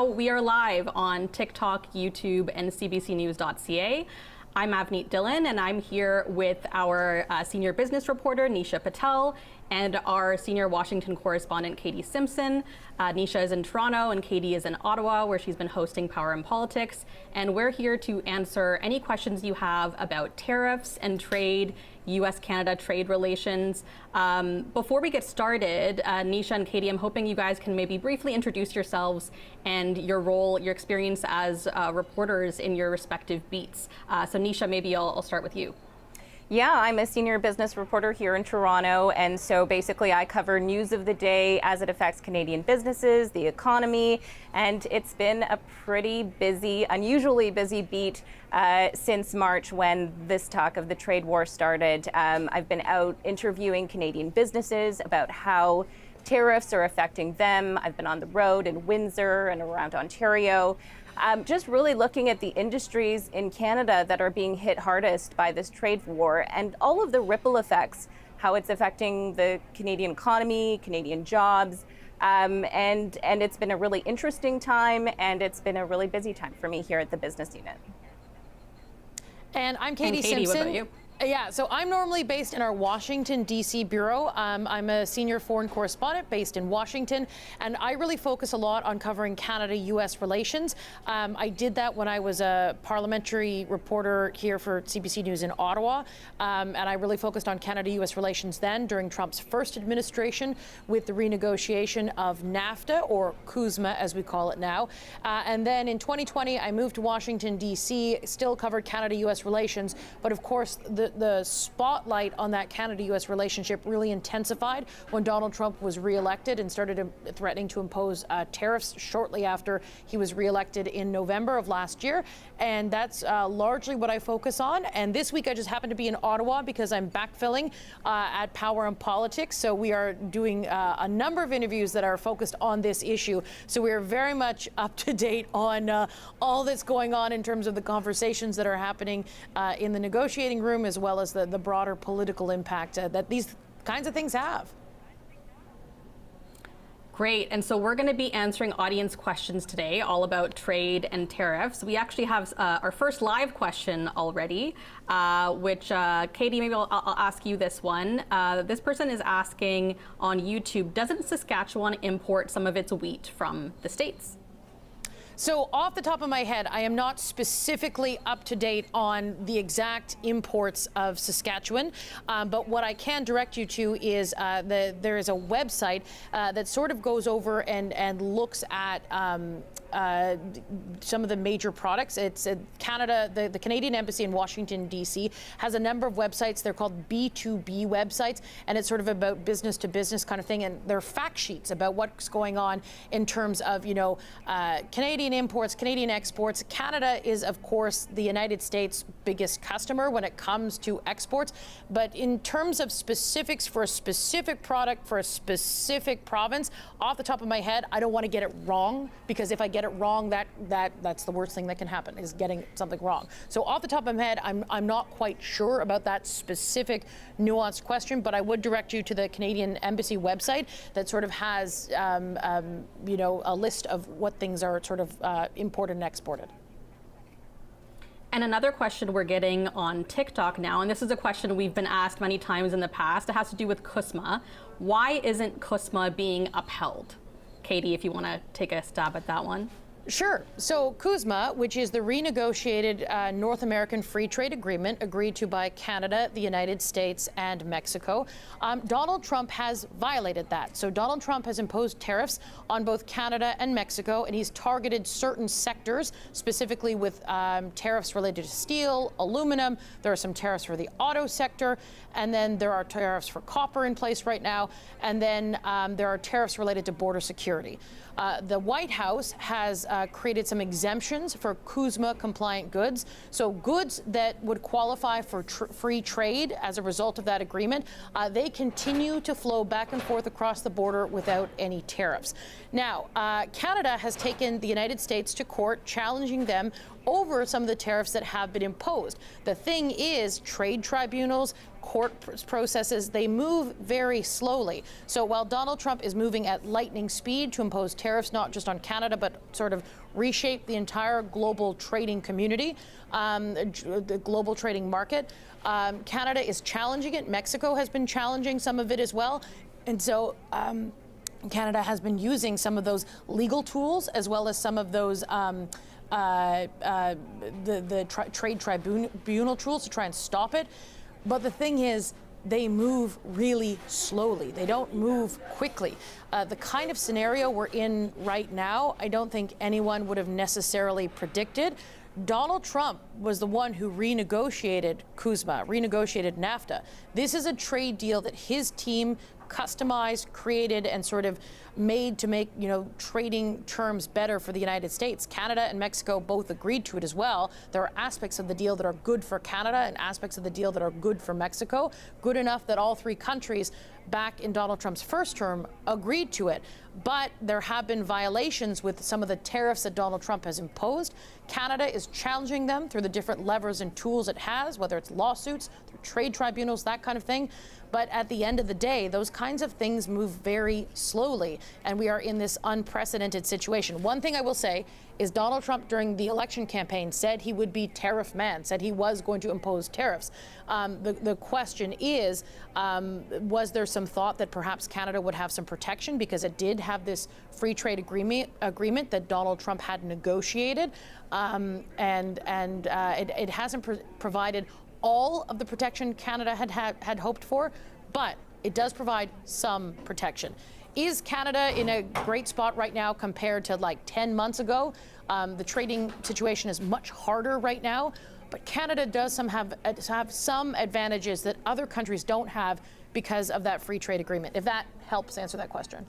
we are live on TikTok, YouTube, and CBCnews.ca. I'm Avneet Dhillon, and I'm here with our senior business reporter, Nisha Patel, and our senior Washington correspondent, Katie Simpson. Nisha is in Toronto, and Katie is in Ottawa, where she's been hosting Power and Politics. And we're here to answer any questions you have about tariffs and trade, U.S.-Canada trade relations. Before we get started, Nisha and Katie, I'm hoping you guys can maybe briefly introduce yourselves and your role, your experience as reporters in your respective beats. So Nisha, maybe I'll start with you. Yeah, I'm a senior business reporter here in Toronto, and so basically I cover news of the day as it affects Canadian businesses, the economy, and it's been a pretty busy, unusually busy beat since March when this talk of the trade war started. I've been out interviewing Canadian businesses about how tariffs are affecting them. I've been on the road in Windsor and around Ontario. Just really looking at the industries in Canada that are being hit hardest by this trade war and all of the ripple effects, how it's affecting the Canadian economy, Canadian jobs. And it's been a really interesting time, and it's been a really busy time for me here at the business unit. And I'm Katie Simpson. What about you? Yeah, so I'm normally based in our Washington, D.C. bureau. I'm a senior foreign correspondent based in Washington, and I really focus a lot on covering Canada-U.S. relations. I did that when I was a parliamentary reporter here for CBC News in Ottawa, and I really focused on Canada-U.S. relations then during Trump's first administration with the renegotiation of NAFTA, or CUSMA as we call it now. And then in 2020, I moved to Washington, D.C., still covered Canada-U.S. relations, but of course, the spotlight on that Canada-U.S. relationship really intensified when Donald Trump was reelected and started threatening to impose tariffs shortly after he was reelected in November of last year. And that's largely what I focus on. And this week I just happened to be in Ottawa because I'm backfilling at Power and Politics. So we are doing a number of interviews that are focused on this issue. So we are very much up to date on all that's going on in terms of the conversations that are happening in the negotiating room, as well as the broader political impact that these kinds of things have. Great. And so we're going to be answering audience questions today, all about trade and tariffs. We actually have our first live question already, which, Katie, maybe I'll ask you this one. This person is asking on YouTube, doesn't Saskatchewan import some of its wheat from the States? So off the top of my head, I am not specifically up to date on the exact imports of Saskatchewan, but what I can direct you to is there is a website that sort of goes over and looks at some of the major products. It's Canada, the Canadian Embassy in Washington, D.C. has a number of websites. They're called B2B websites, and it's sort of about business to business kind of thing. And they're fact sheets about what's going on in terms of, Canadian imports, Canadian exports. Canada is, of course, the United States' biggest customer when it comes to exports. But in terms of specifics for a specific product for a specific province, off the top of my head, I don't want to get it wrong, because if I get it wrong, that's the worst thing that can happen, is getting something wrong. So off the top of my head, I'm not quite sure about that specific nuanced question, but I would direct you to the Canadian Embassy website that sort of has a list of what things are sort of imported and exported. And another question we're getting on TikTok now, and this is a question we've been asked many times in the past, it has to do with CUSMA. Why isn't CUSMA being upheld? Katie, if you want to take a stab at that one. Sure. So CUSMA, which is the renegotiated North American Free Trade Agreement agreed to by Canada, the United States, and Mexico, Donald Trump has violated that. So Donald Trump has imposed tariffs on both Canada and Mexico, and he's targeted certain sectors, specifically with tariffs related to steel, aluminum. There are some tariffs for the auto sector, and then there are tariffs for copper in place right now, and then there are tariffs related to border security. The White House has created some exemptions for CUSMA-compliant goods. So goods that would qualify for free trade as a result of that agreement, they continue to flow back and forth across the border without any tariffs. Now, Canada has taken the United States to court, challenging them over some of the tariffs that have been imposed. The thing is, trade tribunals, court processes, they move very slowly. So while Donald Trump is moving at lightning speed to impose tariffs not just on Canada, but sort of reshape the entire global trading community, the global trading market, Canada is challenging it. Mexico has been challenging some of it as well. And so Canada has been using some of those legal tools as well as some of those trade tribunal tools to try and stop it. But the thing is, they move really slowly. They don't move quickly. The kind of scenario we're in right now, I don't think anyone would have necessarily predicted. Donald Trump was the one who renegotiated CUSMA, renegotiated NAFTA. This is a trade deal that his team customized, created, and sort of made to make, trading terms better for the United States. Canada and Mexico both agreed to it as well. There are aspects of the deal that are good for Canada and aspects of the deal that are good for Mexico, good enough that all three countries back in Donald Trump's first term agreed to it. But there have been violations with some of the tariffs that Donald Trump has imposed. Canada is challenging them through the different levers and tools it has, whether it's lawsuits, through trade tribunals, that kind of thing. But at the end of the day, those kinds of things move very slowly, and we are in this unprecedented situation. One thing I will say is Donald Trump, during the election campaign, said he would be tariff man, said he was going to impose tariffs. The question is, was there some thought that perhaps Canada would have some protection because it did have this free trade agreement that Donald Trump had negotiated, and it hasn't provided all of the protection Canada had hoped for, but it does provide some protection. Is Canada in a great spot right now compared to like 10 months ago? The trading situation is much harder right now, but Canada does have some advantages that other countries don't have because of that free trade agreement, if that helps answer that question.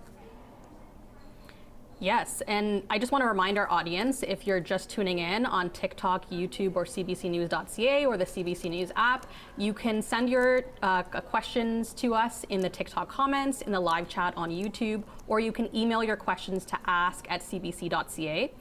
Yes, and I just want to remind our audience, if you're just tuning in on TikTok, YouTube, or cbcnews.ca or the CBC News app, you can send your questions to us in the TikTok comments, in the live chat on YouTube, or you can email your questions to ask@cbc.ca.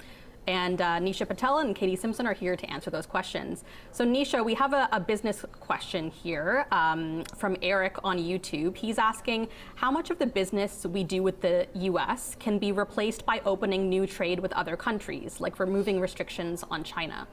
And Nisha Patel and Katie Simpson are here to answer those questions. So Nisha, we have a business question here from Eric on YouTube. He's asking, how much of the business we do with the U.S. can be replaced by opening new trade with other countries, like removing restrictions on China?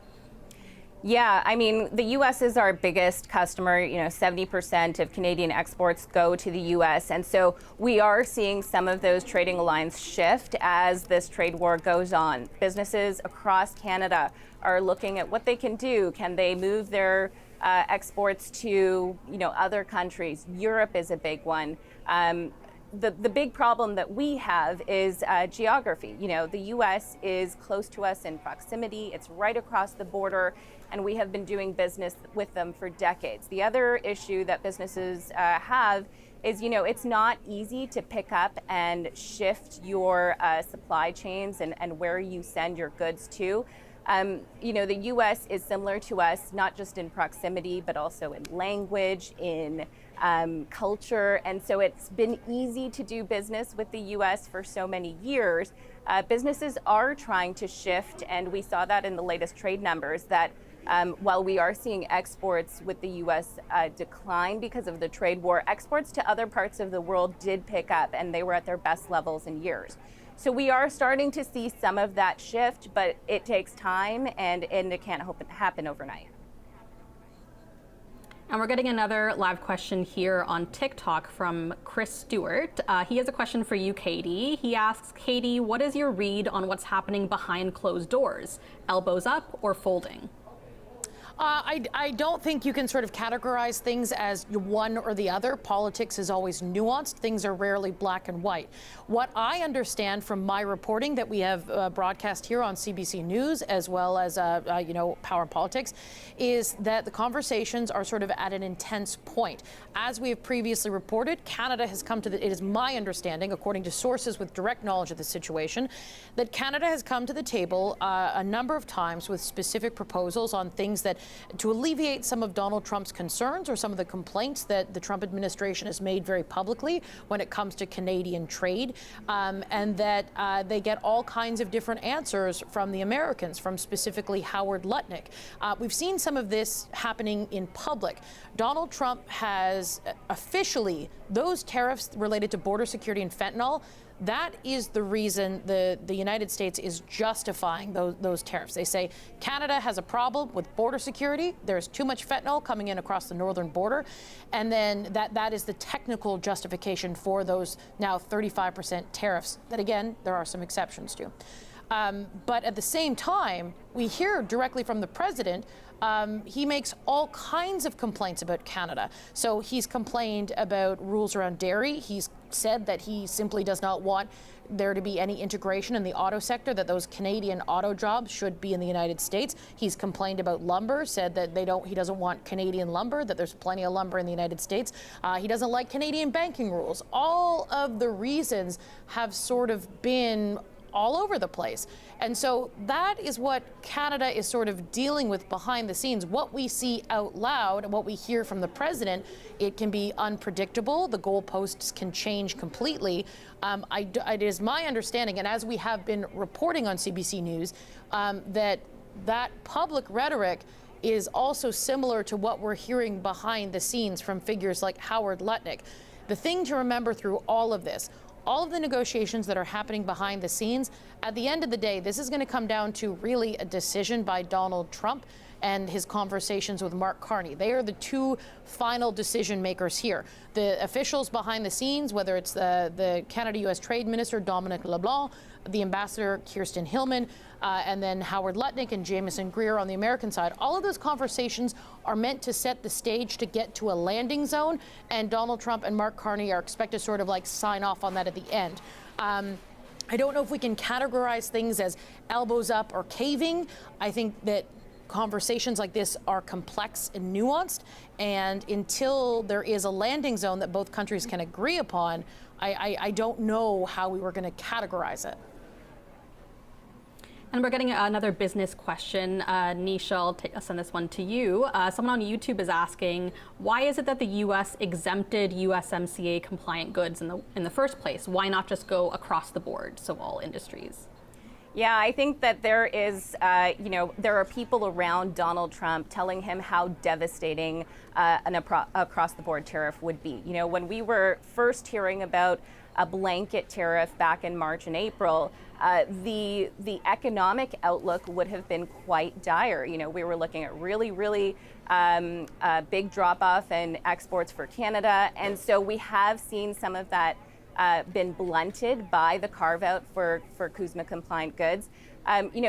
Yeah, I mean, the U.S. is our biggest customer. 70% of Canadian exports go to the U.S. And so we are seeing some of those trading lines shift as this trade war goes on. Businesses across Canada are looking at what they can do. Can they move their exports to, other countries? Europe is a big one. The big problem that we have is geography. The U.S. is close to us in proximity. It's right across the border, and we have been doing business with them for decades. The other issue that businesses have is, it's not easy to pick up and shift your supply chains and where you send your goods to. The U.S. is similar to us, not just in proximity, but also in language, in culture. And so it's been easy to do business with the U.S. for so many years. Businesses are trying to shift, and we saw that in the latest trade numbers, that while we are seeing exports with the U.S. Decline because of the trade war, exports to other parts of the world did pick up, and they were at their best levels in years. So we are starting to see some of that shift, but it takes time, and it can't happen overnight. And we're getting another live question here on TikTok from Chris Stewart. He has a question for you, Katie. He asks, Katie, what is your read on what's happening behind closed doors? Elbows up or folding? I don't think you can sort of categorize things as one or the other. Politics is always nuanced. Things are rarely black and white. What I understand from my reporting that we have broadcast here on CBC News, as well as, Power and Politics, is that the conversations are sort of at an intense point. As we have previously reported, Canada has come to it is my understanding, according to sources with direct knowledge of the situation, that Canada has come to the table a number of times with specific proposals on things that to alleviate some of Donald Trump's concerns or some of the complaints that the Trump administration has made very publicly when it comes to Canadian trade, and that they get all kinds of different answers from the Americans, from specifically Howard Lutnick. We've seen some of this happening in public. Donald Trump has officially, those tariffs related to border security and fentanyl, that is the reason the United States is justifying those tariffs. They say Canada has a problem with border security. There's too much fentanyl coming in across the northern border. And then that is the technical justification for those now 35% tariffs that, again, there are some exceptions to. But at the same time, we hear directly from the president. He makes all kinds of complaints about Canada. So he's complained about rules around dairy. He's said that he simply does not want there to be any integration in the auto sector, that those Canadian auto jobs should be in the United States. He's complained about lumber, said that he doesn't want Canadian lumber, that there's plenty of lumber in the United States. He doesn't like Canadian banking rules. All of the reasons have sort of been all over the place. And so that is what Canada is sort of dealing with behind the scenes. What we see out loud, what we hear from the president, it can be unpredictable. The goalposts can change completely. It is my understanding, and as we have been reporting on CBC News, that public rhetoric is also similar to what we're hearing behind the scenes from figures like Howard Lutnick. The thing to remember through all of this, all of the negotiations that are happening behind the scenes, at the end of the day, this is going to come down to really a decision by Donald Trump and his conversations with Mark Carney. They are the two final decision makers here. The officials behind the scenes, whether it's the Canada-U.S. Trade Minister, Dominic LeBlanc, the Ambassador, Kirsten Hillman, and then Howard Lutnick and Jamieson Greer on the American side, all of those conversations are meant to set the stage to get to a landing zone, and Donald Trump and Mark Carney are expected to sort of like sign off on that at the end. I don't know if we can categorize things as elbows up or caving. I think that conversations like this are complex and nuanced, and until there is a landing zone that both countries can agree upon, I don't know how we were going to categorize it. And we're getting another business question. Nisha, I'll send this one to you. Someone on YouTube is asking, why is it that the U.S. exempted USMCA-compliant goods in the first place? Why not just go across the board, so all industries? Yeah, I think that there is, there are people around Donald Trump telling him how devastating an across-the-board tariff would be. You know, when we were first hearing about a blanket tariff back in March and April, the economic outlook would have been quite dire. You know, we were looking at really big drop-off in exports for Canada, and so we have seen some of that been blunted by the carve-out for CUSMA-compliant goods.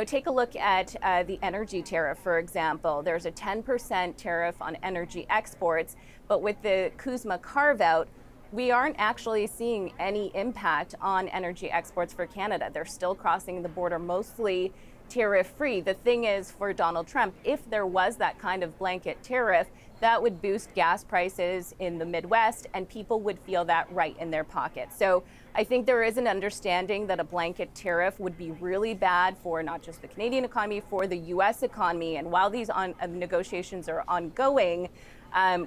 Take a look at the energy tariff, for example. There's a 10% tariff on energy exports, but with the CUSMA carve-out, we aren't actually seeing any impact on energy exports for Canada. They're still crossing the border mostly tariff-free. The thing is, for Donald Trump, if there was that kind of blanket tariff, that would boost gas prices in the Midwest, and people would feel that right in their pocket. So I think there is an understanding that a blanket tariff would be really bad for not just the Canadian economy, for the U.S. economy. And while these negotiations are ongoing,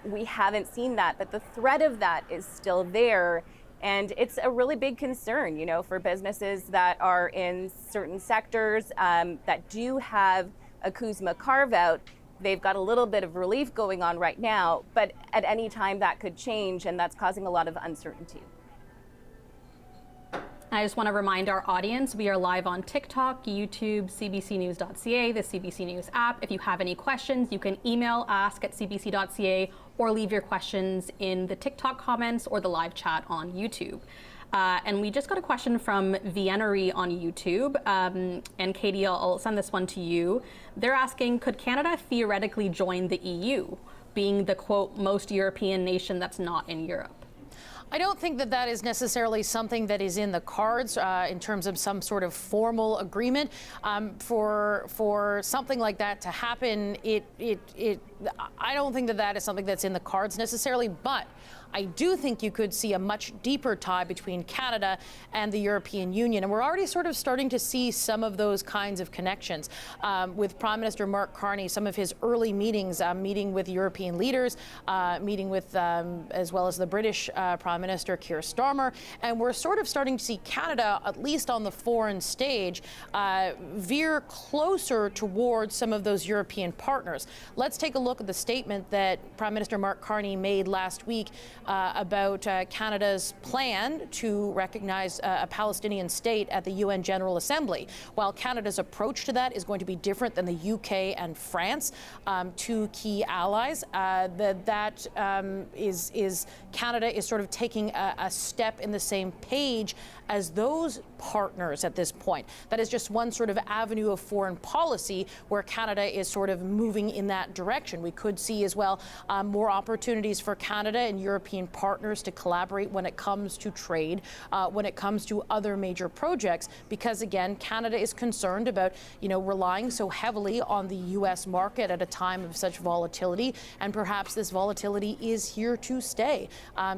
we haven't seen that, but the threat of that is still there. And it's a really big concern, for businesses that are in certain sectors that do have a CUSMA carve-out. They've got a little bit of relief going on right now, but at any time that could change, and that's causing a lot of uncertainty. I just want to remind our audience, we are live on TikTok, YouTube, cbcnews.ca, the CBC News app. If you have any questions, you can email ask@cbc.ca or leave your questions in the TikTok comments or the live chat on YouTube. And we just got a question from Viennery on YouTube. And Katie, I'll send this one to you. They're asking, could Canada theoretically join the EU, being the, quote, most European nation that's not in Europe? I don't think that that is necessarily something that is in the cards in terms of some sort of formal agreement. For something like that to happen, I don't think that that is something that's in the cards necessarily, but I do think you could see a much deeper tie between Canada and the European Union. And we're already sort of starting to see some of those kinds of connections with Prime Minister Mark Carney, some of his early meetings, meeting with European leaders, meeting with as well as the British Prime Minister Keir Starmer. And we're sort of starting to see Canada, at least on the foreign stage, veer closer towards some of those European partners. Let's take a look at the statement that Prime Minister Mark Carney made last week about Canada's plan to recognize a Palestinian state at the UN General Assembly. While Canada's approach to that is going to be different than the UK and France, two key allies, Canada is sort of taking a step in the same page as those partners at this point. That is just one sort of avenue of foreign policy where Canada is sort of moving in that direction. We could see as well more opportunities for Canada and European partners to collaborate when it comes to trade, when it comes to other major projects, because again, Canada is concerned about, relying so heavily on the U.S. market at a time of such volatility, and perhaps this volatility is here to stay.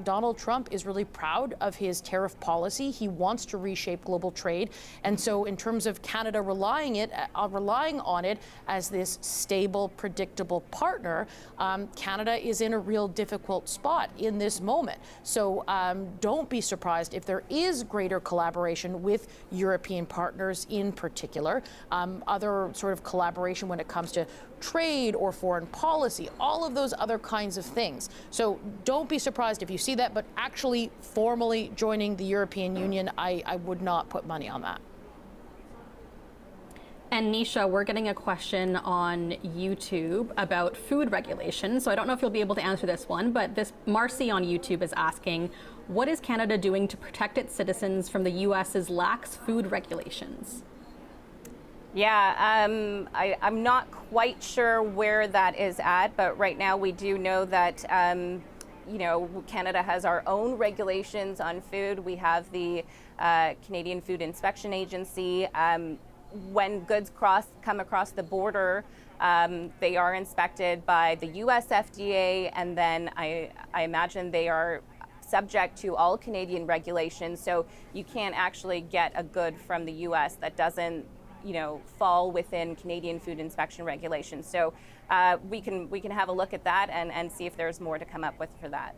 Donald Trump is really proud of his tariff policy. He wants to reshape global trade, and so in terms of Canada relying on it as this stable, predictable partner, Canada is in a real difficult spot in this moment. So don't be surprised if there is greater collaboration with European partners in particular, other sort of collaboration when it comes to trade or foreign policy, all of those other kinds of things. So don't be surprised if you see that, but actually formally joining the European Union, I would not put money on that. And Nisha, we're getting a question on YouTube about food regulation. So I don't know if you'll be able to answer this one, but Marcy on YouTube is asking, what is Canada doing to protect its citizens from the U.S.'s lax food regulations? Yeah, I'm not quite sure where that is at, but right now we do know that, Canada has our own regulations on food. We have the Canadian Food Inspection Agency. When goods come across the border, they are inspected by the U.S. FDA, and then I imagine they are subject to all Canadian regulations. So you can't actually get a good from the U.S. that doesn't fall within Canadian food inspection regulations. So we can have a look at that and see if there's more to come up with for that.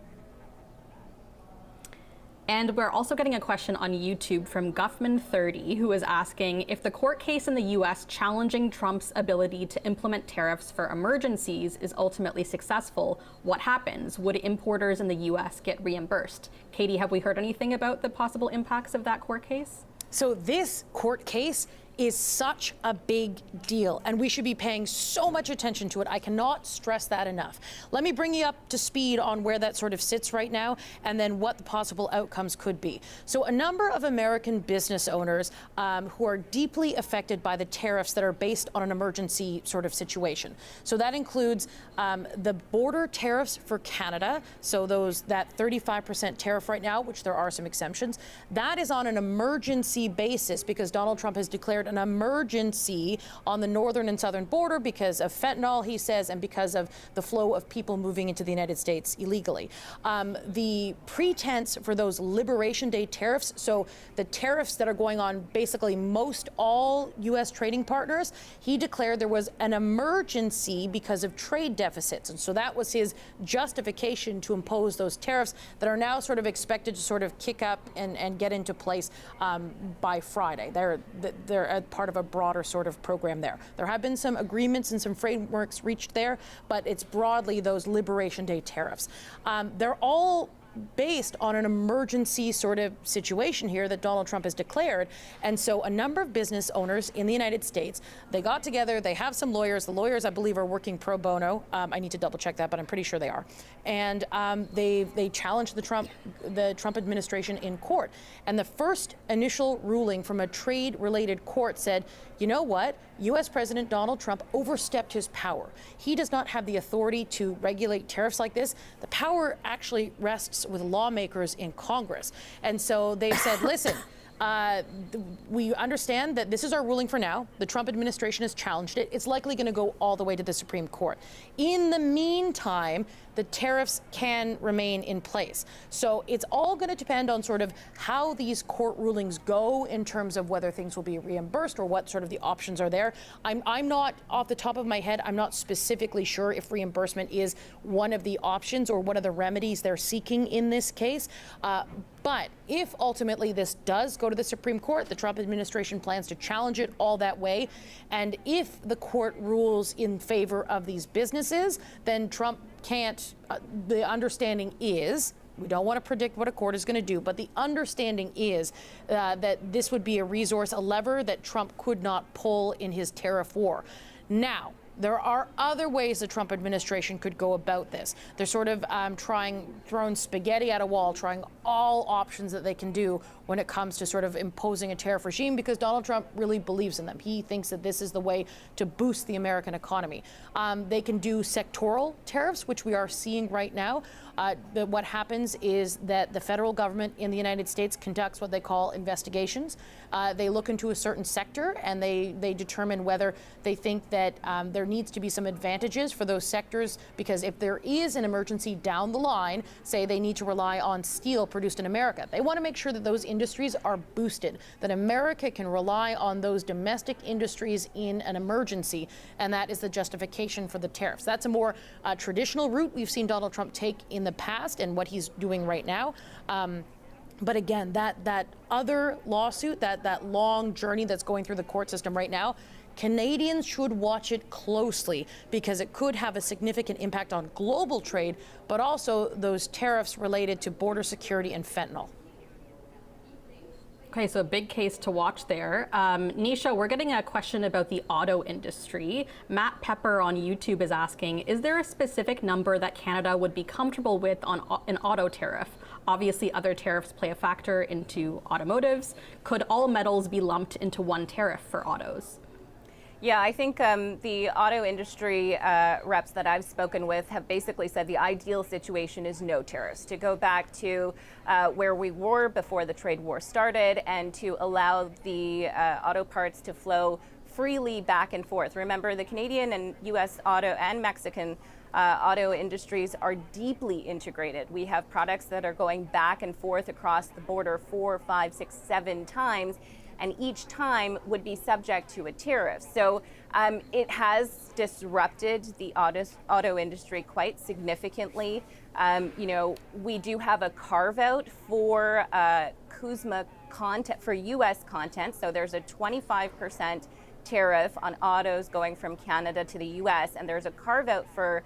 And we're also getting a question on YouTube from Guffman30, who is asking, if the court case in the U.S. challenging Trump's ability to implement tariffs for emergencies is ultimately successful, what happens? Would importers in the U.S. get reimbursed? Katie, have we heard anything about the possible impacts of that court case? So this court case is such a big deal, and we should be paying so much attention to it. I cannot stress that enough. Let me bring you up to speed on where that sort of sits right now, and then what the possible outcomes could be. So a number of American business owners who are deeply affected by the tariffs that are based on an emergency sort of situation. So that includes the border tariffs for Canada, so that 35% tariff right now, which there are some exemptions. That is on an emergency basis because Donald Trump has declared an emergency on the northern and southern border because of fentanyl, he says, and because of the flow of people moving into the United States illegally. The pretense for those Liberation Day tariffs, so the tariffs that are going on basically most all U.S. trading partners, he declared there was an emergency because of trade deficits. And so that was his justification to impose those tariffs that are now sort of expected to sort of kick up and get into place by Friday. They're part of a broader sort of program there. There have been some agreements and some frameworks reached there, but it's broadly those Liberation Day tariffs. They're all based on an emergency sort of situation here that Donald Trump has declared. And so a number of business owners in the United States, they got together, they have some lawyers. The lawyers, I believe, are working pro bono. I need to double check that, but I'm pretty sure they are. And they challenged the Trump administration in court. And the first initial ruling from a trade-related court said, you know what? U.S. President Donald Trump overstepped his power. He does not have the authority to regulate tariffs like this. The power actually rests with lawmakers in Congress. And so they've said, listen, we understand that this is our ruling for now. The Trump administration has challenged it. It's likely going to go all the way to the Supreme Court. In the meantime, the tariffs can remain in place. So it's all going to depend on sort of how these court rulings go in terms of whether things will be reimbursed or what sort of the options are there. I'm not, off the top of my head, I'm not specifically sure if reimbursement is one of the options or one of the remedies they're seeking in this case. But if ultimately this does go to the Supreme Court, the Trump administration plans to challenge it all that way. And if the court rules in favor of these businesses, then Trump can't, the understanding is, we don't want to predict what a court is going to do, but the understanding is that this would be a resource, a lever that Trump could not pull in his tariff war. Now, there are other ways the Trump administration could go about this. They're sort of throwing spaghetti at a wall, trying all options that they can do when it comes to sort of imposing a tariff regime, because Donald Trump really believes in them. He thinks that this is the way to boost the American economy. They can do sectoral tariffs, which we are seeing right now. What happens is that the federal government in the United States conducts what they call investigations. They look into a certain sector and they determine whether they think that there needs to be some advantages for those sectors, because if there is an emergency down the line, say they need to rely on steel produced in America, they want to make sure that those industries are boosted, that America can rely on those domestic industries in an emergency, and that is the justification for the tariffs. That's a more traditional route we've seen Donald Trump take in the past and what he's doing right now. But again, that other lawsuit, that long journey that's going through the court system right now, Canadians should watch it closely, because it could have a significant impact on global trade, but also those tariffs related to border security and fentanyl. Okay, so a big case to watch there. Nisha, we're getting a question about the auto industry. Matt Pepper on YouTube is asking, is there a specific number that Canada would be comfortable with on an auto tariff? Obviously, other tariffs play a factor into automotives. Could all metals be lumped into one tariff for autos? Yeah, I think the auto industry reps that I've spoken with have basically said the ideal situation is no tariffs, to go back to where we were before the trade war started, and to allow the auto parts to flow freely back and forth. Remember, the Canadian and U.S. auto and Mexican auto industries are deeply integrated. We have products that are going back and forth across the border 4, 5, 6, 7 times, and each time would be subject to a tariff. So it has disrupted the auto industry quite significantly. We do have a carve out for CUSMA content, for U.S. content. So there's a 25% tariff on autos going from Canada to the U.S., and there's a carve out for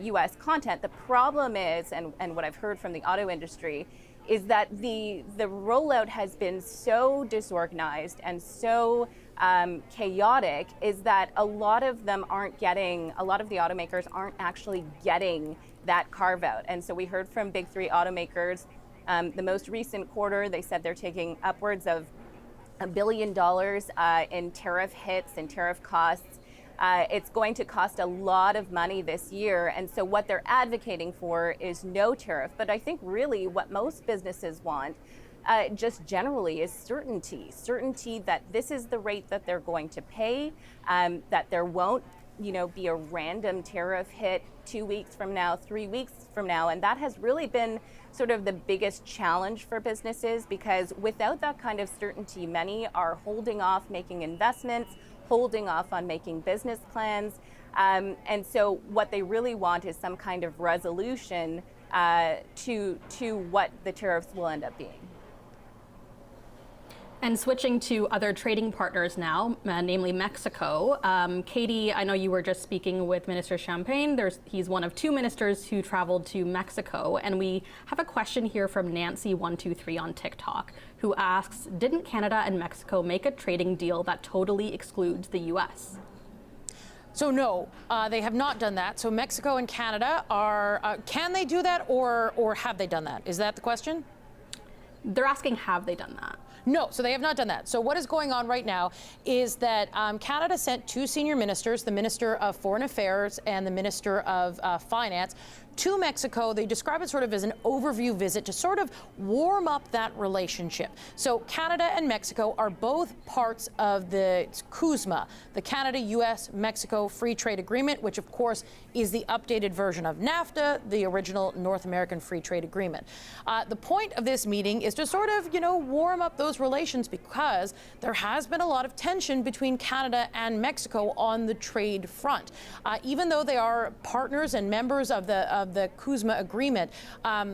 U.S. content. The problem is, and what I've heard from the auto industry, is that the rollout has been so disorganized and so chaotic, is that a lot of the automakers aren't actually getting that carve out. And so we heard from big three automakers, the most recent quarter, they said they're taking upwards of $1 billion in tariff hits and tariff costs. It's going to cost a lot of money this year, and so what they're advocating for is no tariff. But I think really what most businesses want, just generally, is certainty that this is the rate that they're going to pay, that there won't be a random tariff hit 2 weeks from now, 3 weeks from now. And that has really been sort of the biggest challenge for businesses, because without that kind of certainty, many are holding off making investments, holding off on making business plans. And so what they really want is some kind of resolution to what the tariffs will end up being. And switching to other trading partners now, namely Mexico. Katie, I know you were just speaking with Minister Champagne. He's one of 2 ministers who traveled to Mexico. And we have a question here from Nancy123 on TikTok, who asks, didn't Canada and Mexico make a trading deal that totally excludes the U.S.? So no, they have not done that. So Mexico and Canada are, can they do that, or have they done that? Is that the question? They're asking, have they done that? No, so they have not done that. So what is going on right now is that Canada sent 2 senior ministers, the Minister of Foreign Affairs and the Minister of Finance, to Mexico. They describe it sort of as an overview visit to sort of warm up that relationship. So Canada and Mexico are both parts of the CUSMA, the Canada-U.S. Mexico Free Trade Agreement, which of course is the updated version of NAFTA, the original North American Free Trade Agreement. The point of this meeting is to sort of, warm up those relations, because there has been a lot of tension between Canada and Mexico on the trade front. Even though they are partners and members of the CUSMA agreement,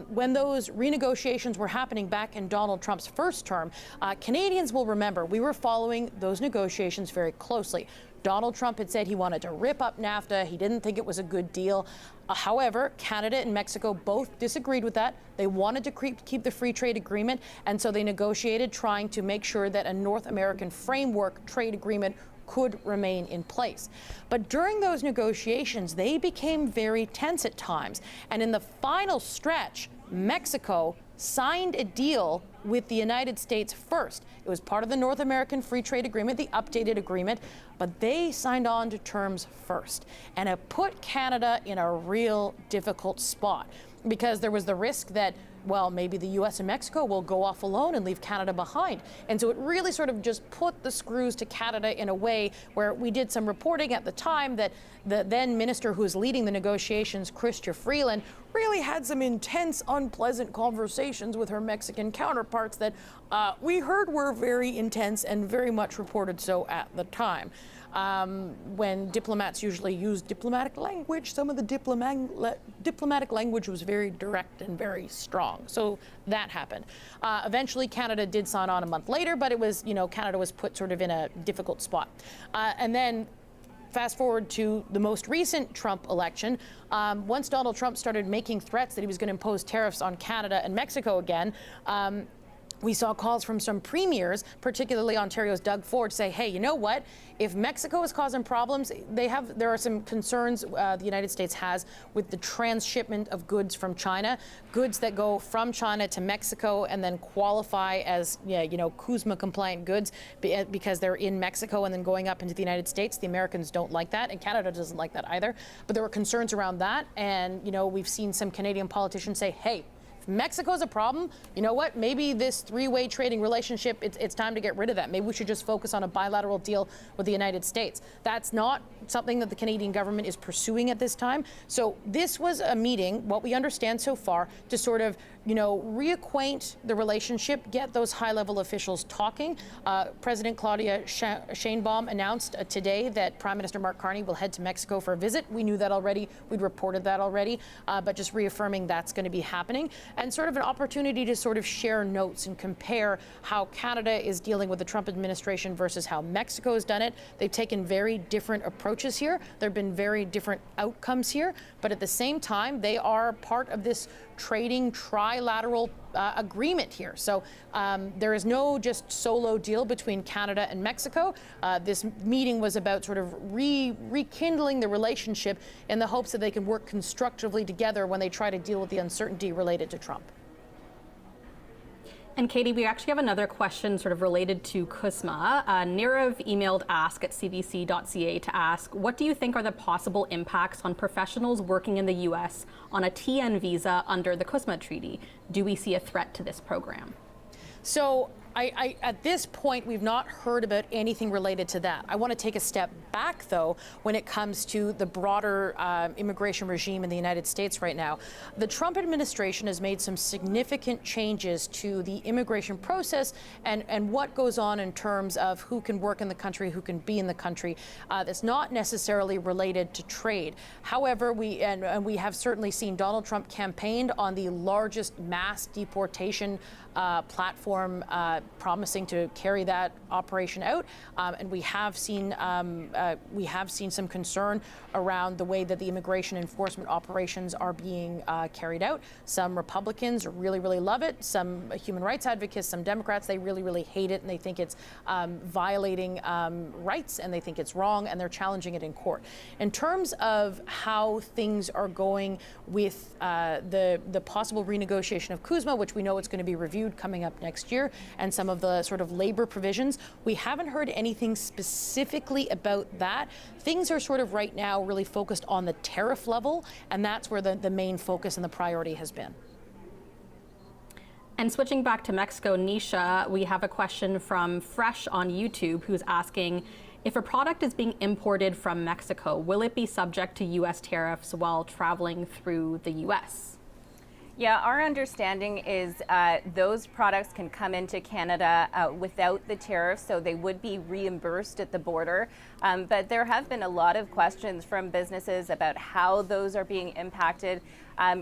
when those renegotiations were happening back in Donald Trump's first term, Canadians will remember we were following those negotiations very closely. Donald Trump had said he wanted to rip up NAFTA. He didn't think it was a good deal. However, Canada and Mexico both disagreed with that. They wanted to keep the free trade agreement, and so they negotiated, trying to make sure that a North American framework trade agreement could remain in place. But during those negotiations, they became very tense at times. And in the final stretch, Mexico signed a deal with the United States first. It was part of the North American Free Trade Agreement, the updated agreement, but they signed on to terms first. And it put Canada in a real difficult spot, because there was the risk that, well, maybe the U.S. and Mexico will go off alone and leave Canada behind. And so it really sort of just put the screws to Canada in a way where we did some reporting at the time that the then minister who was leading the negotiations, Chrystia Freeland, really had some intense, unpleasant conversations with her Mexican counterparts that we heard were very intense and very much reported so at the time. When diplomats usually use diplomatic language, some of the diplomatic language was very direct and very strong. So that happened. Eventually, Canada did sign on a month later, but it was, Canada was put sort of in a difficult spot. And then fast forward to the most recent Trump election. Once Donald Trump started making threats that he was going to impose tariffs on Canada and Mexico again, we saw calls from some premiers, particularly Ontario's Doug Ford, say, hey, you know what? If Mexico is causing problems, there are some concerns the United States has with the transshipment of goods from China, goods that go from China to Mexico and then qualify as, CUSMA-compliant goods because they're in Mexico and then going up into the United States. The Americans don't like that, and Canada doesn't like that either. But there were concerns around that, and, we've seen some Canadian politicians say, hey, if Mexico's a problem, you know what? Maybe this three-way trading relationship, it's time to get rid of that. Maybe we should just focus on a bilateral deal with the United States. That's not something that the Canadian government is pursuing at this time. So this was a meeting, what we understand so far, to sort of, reacquaint the relationship, get those high-level officials talking. President Claudia Sheinbaum announced today that Prime Minister Mark Carney will head to Mexico for a visit. We knew that already. We'd reported that already, but just reaffirming that's going to be happening. And sort of an opportunity to sort of share notes and compare how Canada is dealing with the Trump administration versus how Mexico has done it. They've taken very different approaches here. There have been very different outcomes here. But at the same time, they are part of this trading trilateral agreement here. So there is no just solo deal between Canada and Mexico. This meeting was about sort of rekindling the relationship in the hopes that they can work constructively together when they try to deal with the uncertainty related to Trump. And Katie, we actually have another question sort of related to CUSMA. Nirav emailed ask@cbc.ca to ask, what do you think are the possible impacts on professionals working in the U.S. on a TN visa under the CUSMA treaty? Do we see a threat to this program? So at this point, we've not heard about anything related to that. I want to take a step back, though, when it comes to the broader immigration regime in the United States right now. The Trump administration has made some significant changes to the immigration process and what goes on in terms of who can work in the country, who can be in the country. That's not necessarily related to trade. However, we have certainly seen Donald Trump campaigned on the largest mass deportation platform, promising to carry that operation out, and we have seen some concern around the way that the immigration enforcement operations are being carried out. Some Republicans really love it. Some human rights advocates, some Democrats, they really hate it, and they think it's violating rights, and they think it's wrong, and they're challenging it in court. In terms of how things are going with the possible renegotiation of CUSMA, which we know it's going to be reviewed coming up next year, and and some of the sort of labor provisions. We haven't heard anything specifically about that. Things are sort of right now really focused on the tariff level, and that's where the main focus and the priority has been. And switching back to Mexico, Nisha, we have a question from Fresh on YouTube who's asking, if a product is being imported from Mexico, will it be subject to U.S. tariffs while traveling through the U.S.? Yeah, our understanding is those products can come into Canada without the tariffs, so they would be reimbursed at the border. But there have been a lot of questions from businesses about how those are being impacted.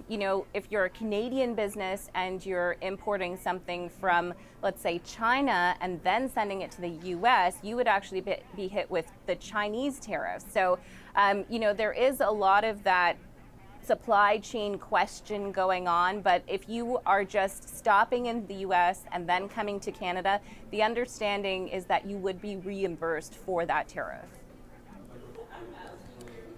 You know, if you're a Canadian business and you're importing something from, let's say, China and then sending it to the U.S., you would actually be hit with the Chinese tariffs. So, you know, there is a lot of that supply chain question going on, but if you are just stopping in the U.S. and then coming to Canada, the understanding is that you would be reimbursed for that tariff.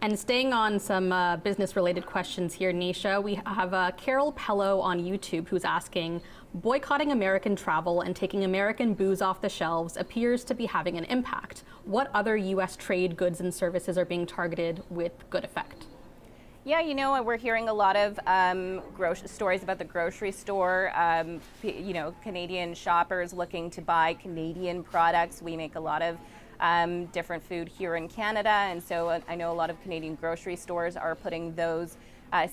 And staying on some business-related questions here, Nisha, we have Carol Pello on YouTube who's asking, boycotting American travel and taking American booze off the shelves appears to be having an impact. What other U.S. trade goods and services are being targeted with good effect? Yeah, you know, we're hearing a lot of stories about the grocery store, you know, Canadian shoppers looking to buy Canadian products. We make a lot of different food here in Canada, and so I know a lot of Canadian grocery stores are putting those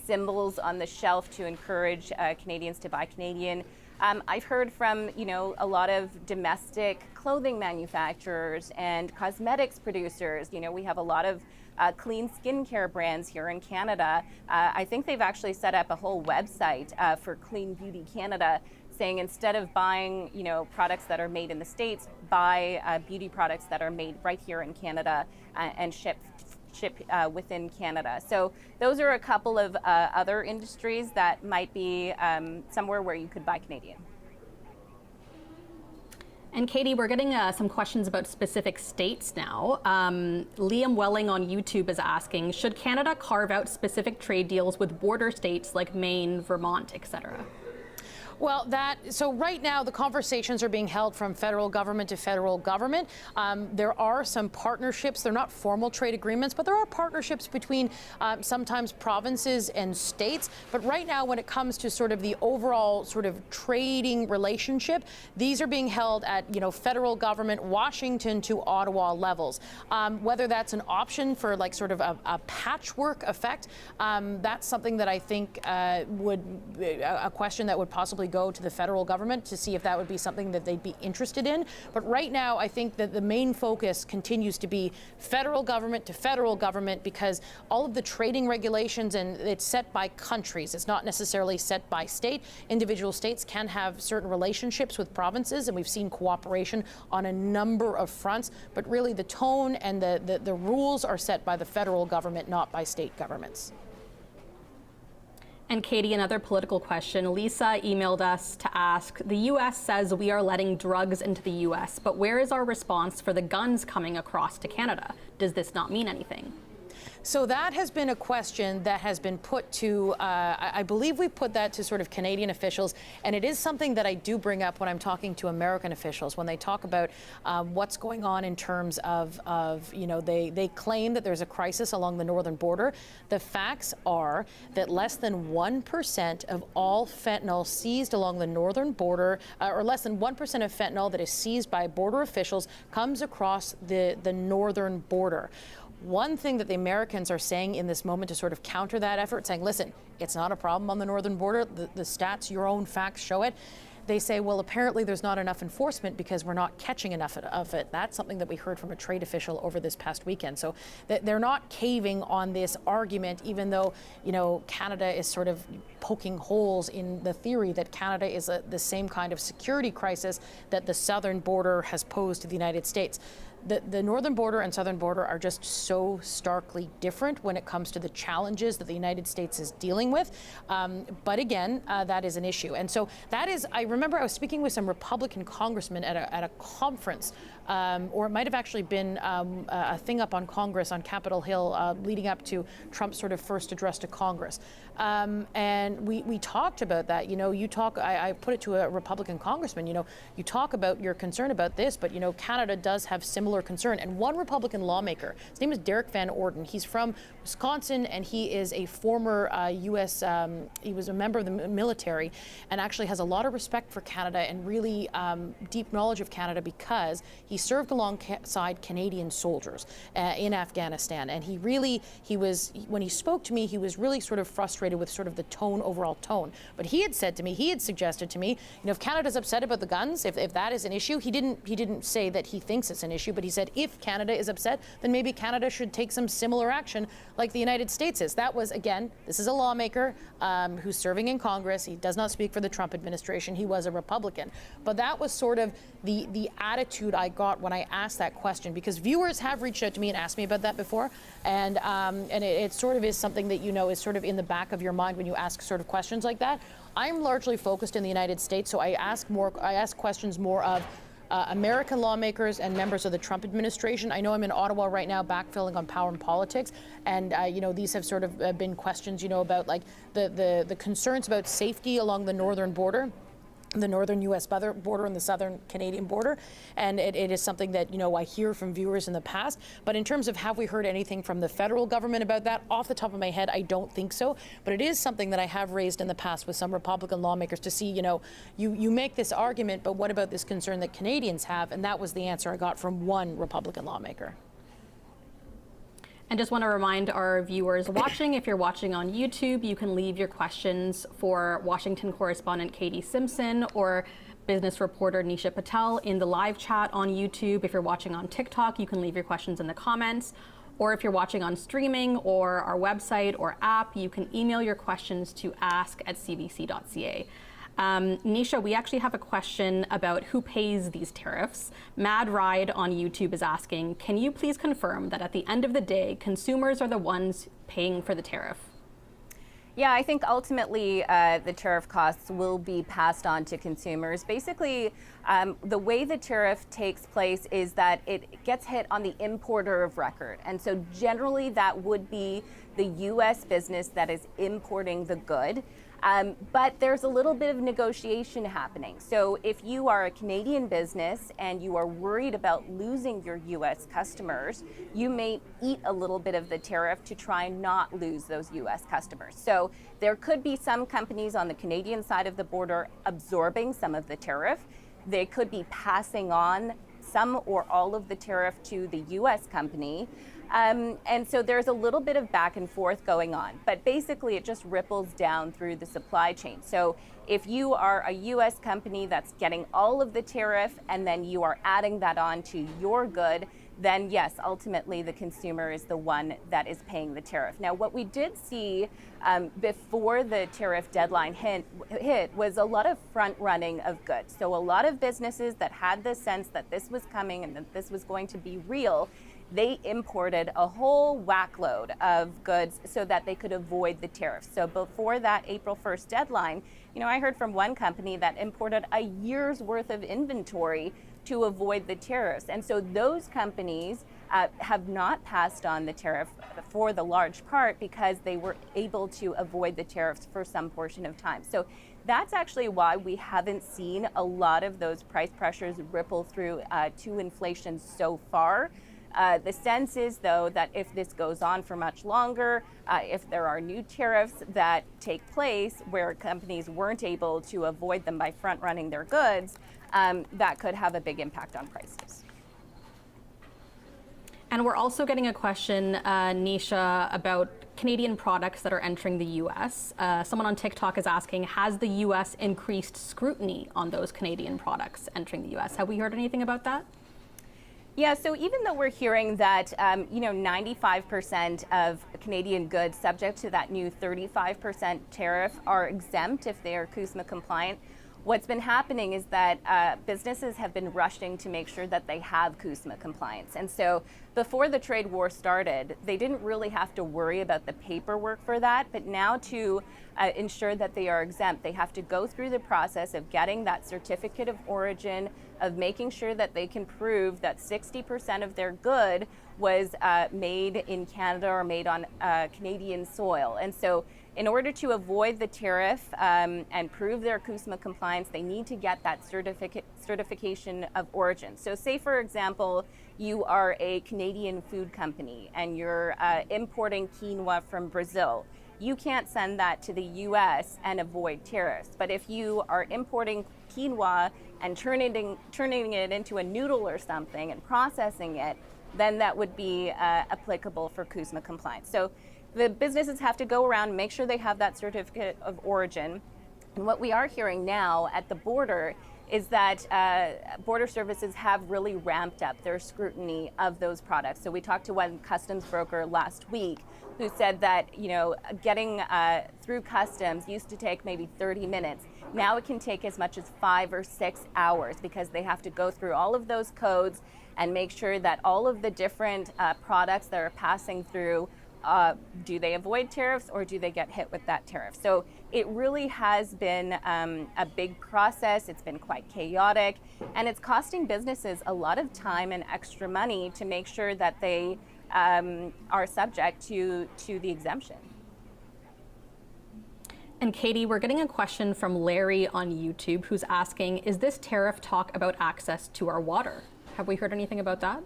symbols on the shelf to encourage Canadians to buy Canadian. I've heard from, you know, a lot of domestic clothing manufacturers and cosmetics producers. You know, we have a lot of clean skincare brands here in Canada. I think they've actually set up a whole website for Clean Beauty Canada, saying instead of buying, you know, products that are made in the States, buy beauty products that are made right here in Canada and ship within Canada. So those are a couple of other industries that might be somewhere where you could buy Canadian. And Katie, we're getting some questions about specific states now. Liam Welling on YouTube is asking, should Canada carve out specific trade deals with border states like Maine, Vermont, etc.? Well, so right now the conversations are being held from federal government to federal government. There are some partnerships. They're not formal trade agreements, but there are partnerships between sometimes provinces and states. But right now, when it comes to sort of the overall sort of trading relationship, these are being held at, you know, federal government, Washington to Ottawa levels. Whether that's an option for like sort of a patchwork effect, that's something that I think would a question that would possibly go to the federal government to see if that would be something that they'd be interested in. But right now, I think that the main focus continues to be federal government to federal government, because all of the trading regulations, and it's set by countries. It's not necessarily set by state. Individual states can have certain relationships with provinces, and we've seen cooperation on a number of fronts. But really, the tone and the rules are set by the federal government, not by state governments. And Katie, another political question. Lisa emailed us to ask, the U.S. says we are letting drugs into the U.S., but where is our response for the guns coming across to Canada? Does this not mean anything? So that has been a question that has been put to, I believe we put that to sort of Canadian officials, and it is something that I do bring up when I'm talking to American officials, when they talk about what's going on in terms of you know, they claim that there's a crisis along the northern border. The facts are that less than 1% of all fentanyl seized along the northern border, or less than 1% of fentanyl that is seized by border officials comes across the northern border. One thing that the Americans are saying in this moment to sort of counter that effort, saying, listen, it's not a problem on the northern border. The stats, your own facts show it. They say, well, apparently there's not enough enforcement because we're not catching enough of it. That's something that we heard from a trade official over this past weekend. So they're not caving on this argument, even though, you know, Canada is sort of poking holes in the theory that Canada is the same kind of security crisis that the southern border has posed to the United States. The northern border and southern border are just so starkly different when it comes to the challenges that the United States is dealing with. But again, that is an issue. And so that is, I remember I was speaking with some Republican congressmen at a conference or it might have actually been a thing up on Congress on Capitol Hill leading up to Trump's sort of first address to Congress. And we talked about that. I put it to a Republican congressman, you talk about your concern about this, but, Canada does have similar concern. And one Republican lawmaker, his name is Derek Van Orden. He's from Wisconsin, and he is a former U.S., he was a member of the military, and actually has a lot of respect for Canada and really deep knowledge of Canada because he served alongside Canadian soldiers in Afghanistan. And when he spoke to me, he was really sort of frustrated with sort of the overall tone. But he had suggested to me, if Canada's upset about the guns, if that is an issue, he didn't say that he thinks it's an issue, but he said if Canada is upset, then maybe Canada should take some similar action like the United States is. That was, again, this is a lawmaker who's serving in Congress. He does not speak for the Trump administration. He was a Republican. But that was sort of the attitude I got when I asked that question, because viewers have reached out to me and asked me about that before. And it sort of is something that, is sort of in the back of your mind when you ask sort of questions like that. I'm largely focused in the United States, so I ask questions more of American lawmakers and members of the Trump administration. I know I'm in Ottawa right now backfilling on Power and Politics, and these have sort of been questions, about like the concerns about safety along the northern border, the northern U.S. border and the southern Canadian border. And it is something that, I hear from viewers in the past. But in terms of have we heard anything from the federal government about that, off the top of my head, I don't think so. But it is something that I have raised in the past with some Republican lawmakers to see, you make this argument, but what about this concern that Canadians have? And that was the answer I got from one Republican lawmaker. And just want to remind our viewers watching, if you're watching on YouTube, you can leave your questions for Washington correspondent Katie Simpson or business reporter Nisha Patel in the live chat on YouTube. If you're watching on TikTok, you can leave your questions in the comments. Or if you're watching on streaming or our website or app, you can email your questions to ask@cbc.ca. Nisha, we actually have a question about who pays these tariffs. Mad Ride on YouTube is asking, can you please confirm that at the end of the day, consumers are the ones paying for the tariff? Yeah, I think ultimately the tariff costs will be passed on to consumers. Basically, the way the tariff takes place is that it gets hit on the importer of record. And so generally that would be the U.S. business that is importing the good. But there's a little bit of negotiation happening. So if you are a Canadian business and you are worried about losing your U.S. customers, you may eat a little bit of the tariff to try and not lose those U.S. customers. So there could be some companies on the Canadian side of the border absorbing some of the tariff. They could be passing on some or all of the tariff to the U.S. company. And so there's a little bit of back and forth going on, but basically it just ripples down through the supply chain. So if you are a U.S. company that's getting all of the tariff and then you are adding that on to your good, then yes, ultimately the consumer is the one that is paying the tariff. Now, what we did see before the tariff deadline hit was a lot of front running of goods. So a lot of businesses that had the sense that this was coming and that this was going to be real, they imported a whole whackload of goods so that they could avoid the tariffs. So before that April 1st deadline, I heard from one company that imported a year's worth of inventory to avoid the tariffs. And so those companies have not passed on the tariff for the large part because they were able to avoid the tariffs for some portion of time. So that's actually why we haven't seen a lot of those price pressures ripple through to inflation so far. The sense is, though, that if this goes on for much longer, if there are new tariffs that take place where companies weren't able to avoid them by front-running their goods, that could have a big impact on prices. And we're also getting a question, Nisha, about Canadian products that are entering the U.S. Someone on TikTok is asking, has the U.S. increased scrutiny on those Canadian products entering the U.S.? Have we heard anything about that? Yeah, so even though we're hearing that, 95% of Canadian goods subject to that new 35% tariff are exempt if they are CUSMA compliant, what's been happening is that businesses have been rushing to make sure that they have CUSMA compliance. And so before the trade war started, they didn't really have to worry about the paperwork for that. But now to ensure that they are exempt, they have to go through the process of getting that certificate of origin, of making sure that they can prove that 60% of their good was made in Canada or made on Canadian soil. And so in order to avoid the tariff and prove their CUSMA compliance, they need to get that certification of origin. So say, for example, you are a Canadian food company and you're importing quinoa from Brazil. You can't send that to the U.S. and avoid tariffs. But if you are importing quinoa and turning it into a noodle or something and processing it, then that would be applicable for CUSMA compliance. So the businesses have to go around and make sure they have that certificate of origin. And what we are hearing now at the border is that border services have really ramped up their scrutiny of those products. So we talked to one customs broker last week who said that, getting through customs used to take maybe 30 minutes. Now it can take as much as 5 or 6 hours because they have to go through all of those codes and make sure that all of the different products that are passing through, do they avoid tariffs or do they get hit with that tariff? So it really has been a big process. It's been quite chaotic, and it's costing businesses a lot of time and extra money to make sure that they are subject to the exemption. And Katie, we're getting a question from Larry on YouTube who's asking, is this tariff talk about access to our water? Have we heard anything about that?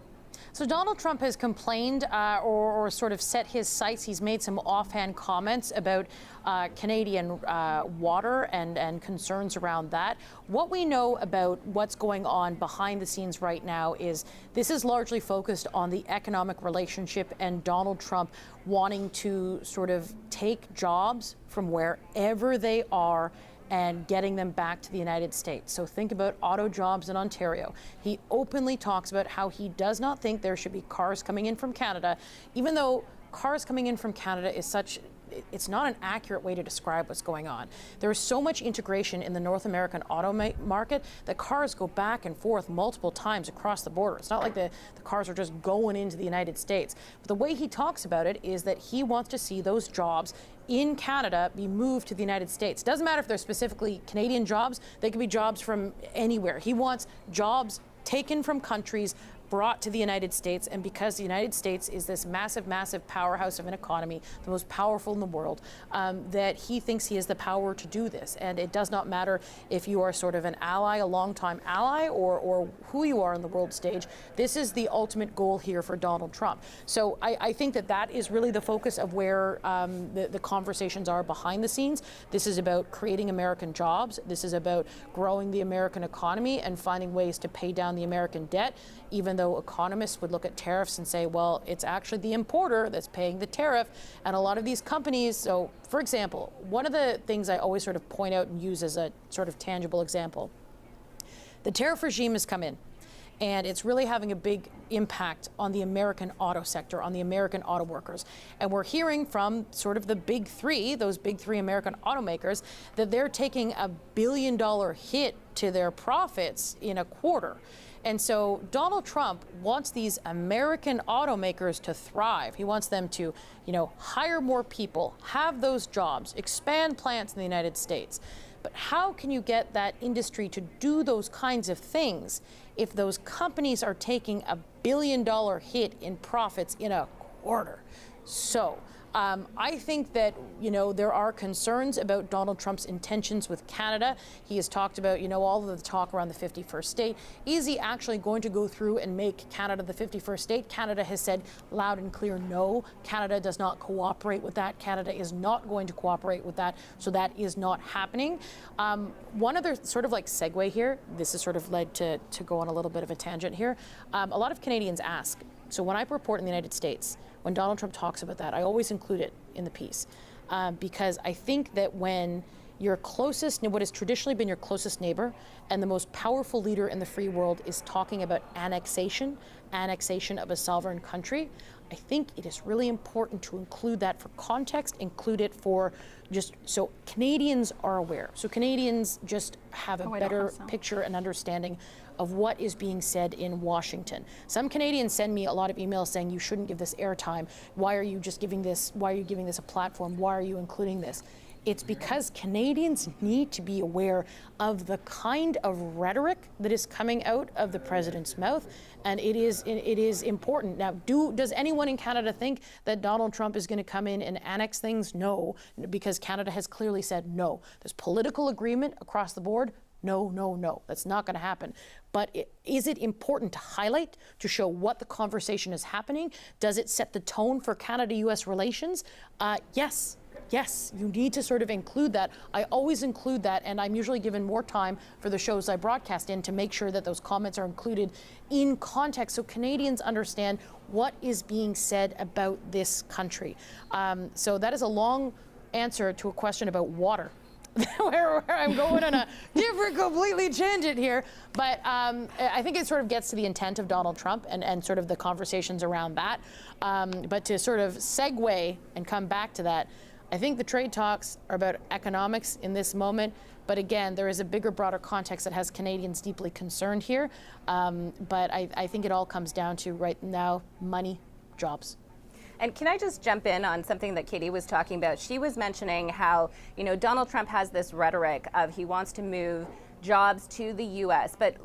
So Donald Trump has complained or sort of set his sights. He's made some offhand comments about Canadian water and concerns around that. What we know about what's going on behind the scenes right now is this is largely focused on the economic relationship and Donald Trump wanting to sort of take jobs from wherever they are and getting them back to the United States. So think about auto jobs in Ontario. He openly talks about how he does not think there should be cars coming in from Canada, even though cars coming in from Canada is it's not an accurate way to describe what's going on. There's so much integration in the North American auto market that cars go back and forth multiple times across the border. It's not like the cars are just going into the United States. But the way he talks about it is that he wants to see those jobs in Canada be moved to the United States. Doesn't matter if they're specifically Canadian jobs, they could be jobs from anywhere. He wants jobs taken from countries brought to the United States, and because the United States is this massive, massive powerhouse of an economy, the most powerful in the world, that he thinks he has the power to do this. And it does not matter if you are sort of an ally, a longtime ally, or who you are on the world stage. This is the ultimate goal here for Donald Trump. So I think that is really the focus of where the conversations are behind the scenes. This is about creating American jobs. This is about growing the American economy and finding ways to pay down the American debt, even though economists would look at tariffs and say, well, it's actually the importer that's paying the tariff. And a lot of these companies, so for example, one of the things I always sort of point out and use as a sort of tangible example, the tariff regime has come in. And it's really having a big impact on the American auto sector, on the American auto workers. And we're hearing from sort of the big three, those big three American automakers, that they're taking $1 billion hit to their profits in a quarter. And so Donald Trump wants these American automakers to thrive. He wants them to, hire more people, have those jobs, expand plants in the United States. But how can you get that industry to do those kinds of things if those companies are taking $1 billion hit in profits in a quarter? So I think that, there are concerns about Donald Trump's intentions with Canada. He has talked about, all of the talk around the 51st state. Is he actually going to go through and make Canada the 51st state? Canada has said loud and clear, no. Canada does not cooperate with that. Canada is not going to cooperate with that. So that is not happening. One other sort of like segue here, this has sort of led to go on a little bit of a tangent here. A lot of Canadians ask, so when I report in the United States, when Donald Trump talks about that, I always include it in the piece because I think that when your closest, what has traditionally been your closest neighbor and the most powerful leader in the free world is talking about annexation of a sovereign country, I think it is really important to include that for context, include it for just so Canadians are aware. So Canadians just have a better picture and understanding of what is being said in Washington. Some Canadians send me a lot of emails saying you shouldn't give this airtime. Why are you just giving this? Why are you giving this a platform? Why are you including this? It's because Canadians need to be aware of the kind of rhetoric that is coming out of the president's mouth, and it is important. Now, does anyone in Canada think that Donald Trump is going to come in and annex things? No, because Canada has clearly said no. There's political agreement across the board. No, no, no, that's not going to happen. But is it important to highlight, to show what the conversation is happening? Does it set the tone for Canada-U.S. relations? Yes. Yes, you need to sort of include that. I always include that, and I'm usually given more time for the shows I broadcast in to make sure that those comments are included in context so Canadians understand what is being said about this country. So that is a long answer to a question about water. where I'm going on a different, completely tangent here. But I think it sort of gets to the intent of Donald Trump and sort of the conversations around that. But to sort of segue and come back to that, I think the trade talks are about economics in this moment. But again, there is a bigger, broader context that has Canadians deeply concerned here. But I think it all comes down to right now, money, jobs. And can I just jump in on something that Katie was talking about? She was mentioning how, Donald Trump has this rhetoric of he wants to move jobs to the U.S. But,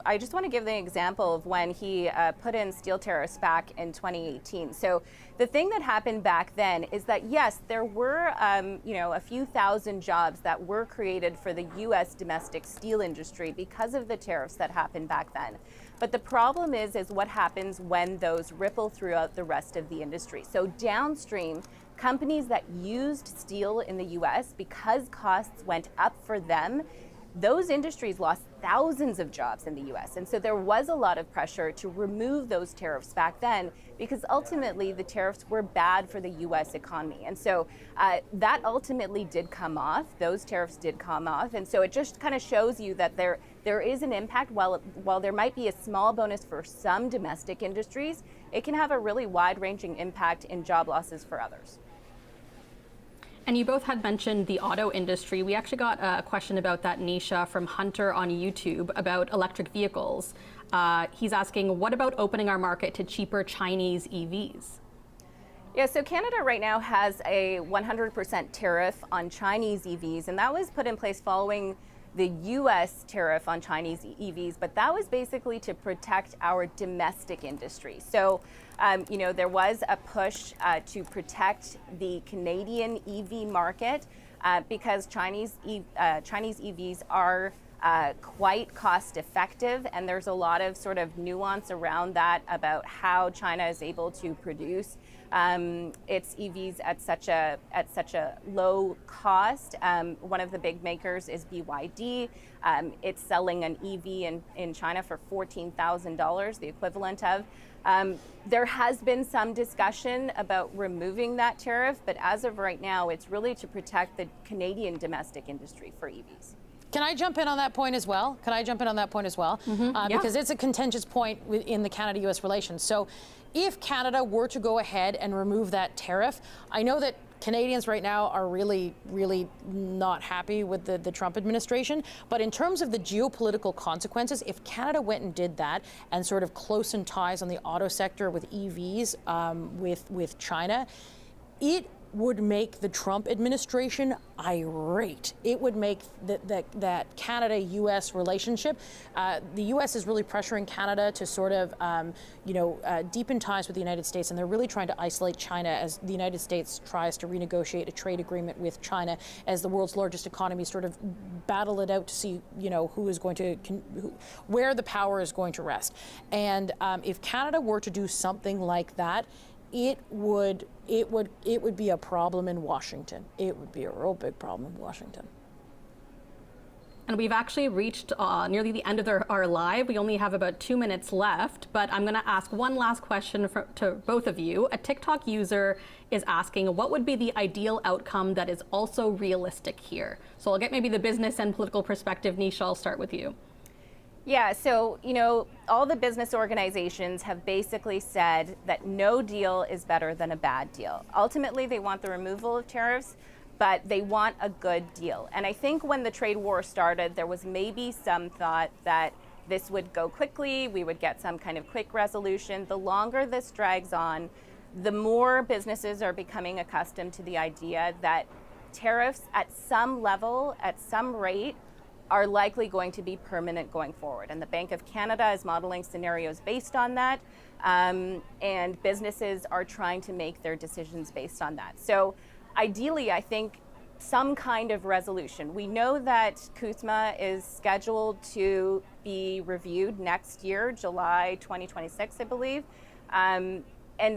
I just want to give the example of when he put in steel tariffs back in 2018. So the thing that happened back then is that, yes, there were, a few thousand jobs that were created for the U.S. domestic steel industry because of the tariffs that happened back then. But the problem is what happens when those ripple throughout the rest of the industry. So downstream, companies that used steel in the U.S., because costs went up for them, those industries lost thousands of jobs in the U.S. And so there was a lot of pressure to remove those tariffs back then because ultimately the tariffs were bad for the U.S. economy. And so that ultimately did come off. Those tariffs did come off. And so it just kind of shows you that there is an impact. While there might be a small bonus for some domestic industries, it can have a really wide-ranging impact in job losses for others. And you both had mentioned the auto industry. We actually got a question about that, Nisha, from Hunter on YouTube about electric vehicles. He's asking, what about opening our market to cheaper Chinese EVs? Yeah, so Canada right now has a 100% tariff on Chinese EVs, and that was put in place following the U.S. tariff on Chinese EVs, but that was basically to protect our domestic industry. So, there was a push to protect the Canadian EV market because Chinese EVs are quite cost effective, and there's a lot of sort of nuance around that about how China is able to produce its EVs at such a low cost. One of the big makers is BYD. It's selling an EV in China for $14,000, the equivalent of. There has been some discussion about removing that tariff, but as of right now, it's really to protect the Canadian domestic industry for EVs. Can I jump in on that point as well? Yeah. Because it's a contentious point in the Canada-U.S. relations. So if Canada were to go ahead and remove that tariff, I know that Canadians right now are really, really not happy with the Trump administration. But in terms of the geopolitical consequences, if Canada went and did that and sort of closened ties on the auto sector with EVs with China, it would make the Trump administration irate. It would make that Canada-U.S. relationship. The U.S. is really pressuring Canada to sort of, deepen ties with the United States, and they're really trying to isolate China as the United States tries to renegotiate a trade agreement with China as the world's largest economy, sort of battle it out to see, who is going to, where the power is going to rest. And if Canada were to do something like that, it would be a problem in Washington. It would be a real big problem in Washington. And we've actually reached nearly the end of our live. We only have about 2 minutes left, but I'm going to ask one last question to both of you. A TikTok user is asking, what would be the ideal outcome that is also realistic here? So I'll get maybe the business and political perspective. Nisha, I'll start with you. Yeah, so, all the business organizations have basically said that no deal is better than a bad deal. Ultimately, they want the removal of tariffs, but they want a good deal. And I think when the trade war started, there was maybe some thought that this would go quickly, we would get some kind of quick resolution. The longer this drags on, the more businesses are becoming accustomed to the idea that tariffs at some level, at some rate, are likely going to be permanent going forward. And the Bank of Canada is modeling scenarios based on that. And businesses are trying to make their decisions based on that. So ideally, I think some kind of resolution. We know that CUSMA is scheduled to be reviewed next year, July 2026, I believe. And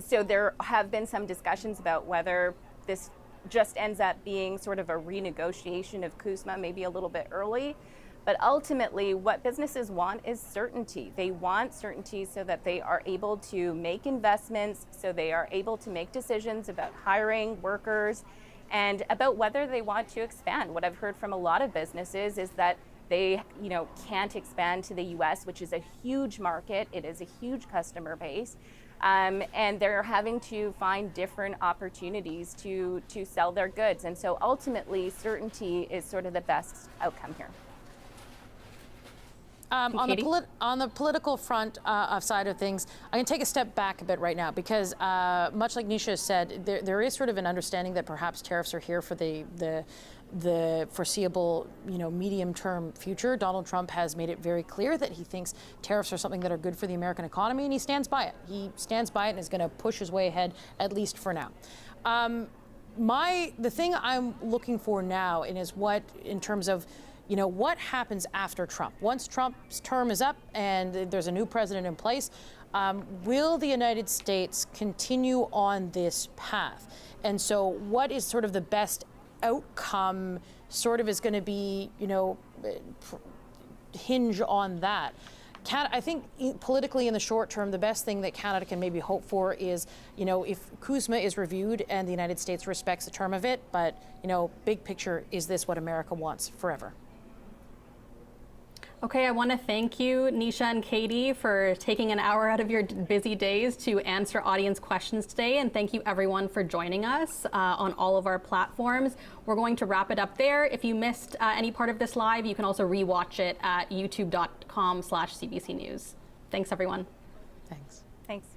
so there have been some discussions about whether this just ends up being sort of a renegotiation of CUSMA, maybe a little bit early. But ultimately, what businesses want is certainty. They want certainty so that they are able to make investments, so they are able to make decisions about hiring workers and about whether they want to expand. What I've heard from a lot of businesses is that they, can't expand to the U.S., which is a huge market. It is a huge customer base. And they're having to find different opportunities to sell their goods. And so ultimately, certainty is sort of the best outcome here. On the political front side of things, I'm going to take a step back a bit right now because, much like Nisha said, there is sort of an understanding that perhaps tariffs are here for the foreseeable, medium-term future. Donald Trump has made it very clear that he thinks tariffs are something that are good for the American economy, and he stands by it. He stands by it and is going to push his way ahead, at least for now. The thing I'm looking for now is in terms of what happens after Trump? Once Trump's term is up and there's a new president in place, will the United States continue on this path? And so what is sort of the best outcome sort of is going to be, hinge on that? I think politically in the short term, the best thing that Canada can maybe hope for is, if CUSMA is reviewed and the United States respects the term of it, but, big picture, is this what America wants forever? Okay, I want to thank you, Nisha and Katie, for taking an hour out of your busy days to answer audience questions today. And thank you, everyone, for joining us on all of our platforms. We're going to wrap it up there. If you missed any part of this live, you can also rewatch it at youtube.com/CBC News. Thanks, everyone. Thanks. Thanks.